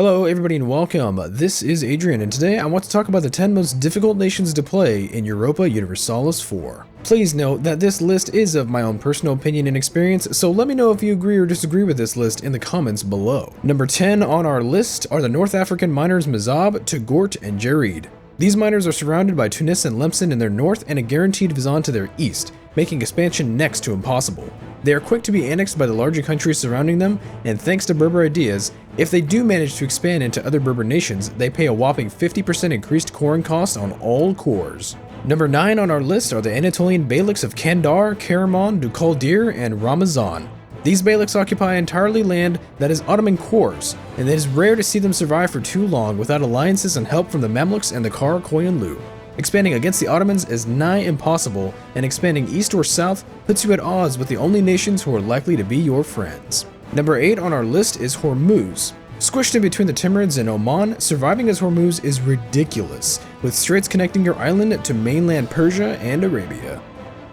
Hello everybody and welcome. This is Adrian and today I want to talk about the 10 most difficult nations to play in Europa Universalis IV. Please note that this list is of my own personal opinion and experience, so let me know if you agree or disagree with this list in the comments below. Number 10 on our list are the North African miners Mazab, Togourt, and Jerid. These miners are surrounded by Tunis and Lemson in their north and a guaranteed Vizan to their east, making expansion next to impossible. They are quick to be annexed by the larger countries surrounding them, and thanks to Berber ideas, if they do manage to expand into other Berber nations, they pay a whopping 50% increased coring cost on all cores. Number 9 on our list are the Anatolian beyliks of Kandar, Karaman, Dukaldir, and Ramazan. These beyliks occupy entirely land that is Ottoman cores, and it is rare to see them survive for too long without alliances and help from the Mamluks and the Karakoyunlu. Expanding against the Ottomans is nigh impossible, and expanding east or south puts you at odds with the only nations who are likely to be your friends. Number 8 on our list is Hormuz. Squished in between the Timurids and Oman, surviving as Hormuz is ridiculous, with straits connecting your island to mainland Persia and Arabia.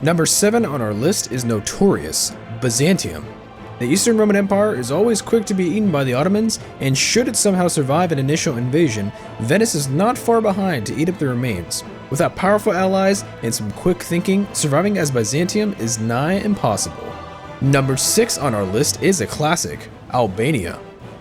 Number 7 on our list is notorious Byzantium. The Eastern Roman Empire is always quick to be eaten by the Ottomans, and should it somehow survive an initial invasion, Venice is not far behind to eat up the remains. Without powerful allies and some quick thinking, surviving as Byzantium is nigh impossible. Number 6 on our list is a classic, Albania.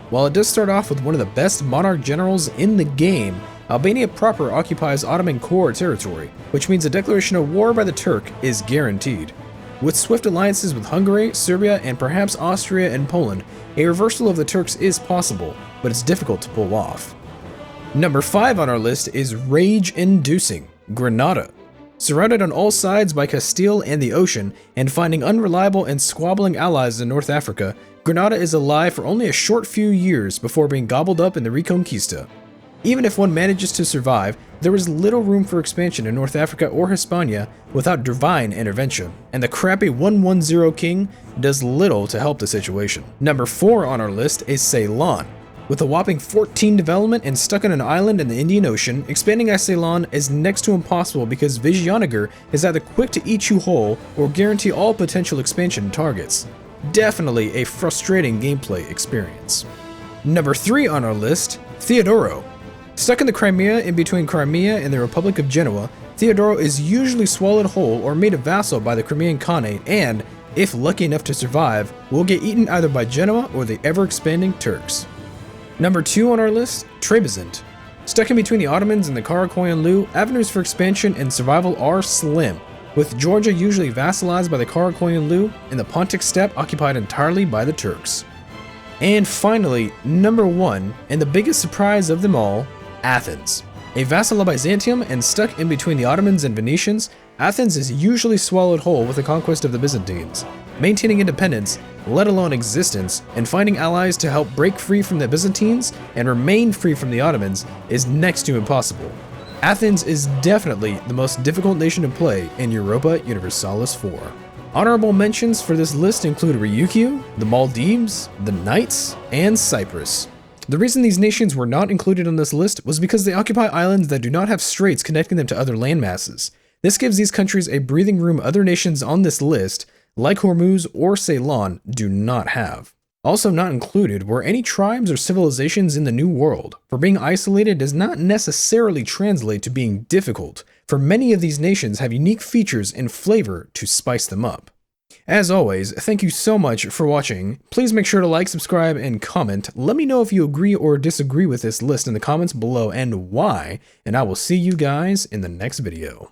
While it does start off with one of the best monarch generals in the game, Albania proper occupies Ottoman core territory, which means a declaration of war by the Turk is guaranteed. With swift alliances with Hungary, Serbia, and perhaps Austria and Poland, a reversal of the Turks is possible, but it's difficult to pull off. Number 5 on our list is rage-inducing Grenada. Surrounded on all sides by Castile and the ocean, and finding unreliable and squabbling allies in North Africa, Grenada is alive for only a short few years before being gobbled up in the Reconquista. Even if one manages to survive, there is little room for expansion in North Africa or Hispania without divine intervention, and the crappy 110 king does little to help the situation. Number 4 on our list is Ceylon. With a whopping 14 development and stuck on an island in the Indian Ocean, expanding as Ceylon is next to impossible because Vijayanagara is either quick to eat you whole or guarantee all potential expansion targets. Definitely a frustrating gameplay experience. Number 3 on our list, Theodoro. Stuck in the Crimea in between Crimea and the Republic of Genoa, Theodoro is usually swallowed whole or made a vassal by the Crimean Khanate and, if lucky enough to survive, will get eaten either by Genoa or the ever-expanding Turks. Number 2 on our list, Trebizond. Stuck in between the Ottomans and the Karakoyunlu, avenues for expansion and survival are slim, with Georgia usually vassalized by the Karakoyunlu and the Pontic steppe occupied entirely by the Turks. And finally, number 1, and the biggest surprise of them all, Athens. A vassal of Byzantium and stuck in between the Ottomans and Venetians, Athens is usually swallowed whole with the conquest of the Byzantines. Maintaining independence, let alone existence, and finding allies to help break free from the Byzantines and remain free from the Ottomans is next to impossible. Athens is definitely the most difficult nation to play in Europa Universalis IV. Honorable mentions for this list include Ryukyu, the Maldives, the Knights, and Cyprus. The reason these nations were not included on this list was because they occupy islands that do not have straits connecting them to other landmasses. This gives these countries a breathing room other nations on this list, like Hormuz or Ceylon, do not have. Also not included were any tribes or civilizations in the New World, for being isolated does not necessarily translate to being difficult, for many of these nations have unique features and flavor to spice them up. As always, thank you so much for watching. Please make sure to like, subscribe, and comment. Let me know if you agree or disagree with this list in the comments below and why, and I will see you guys in the next video.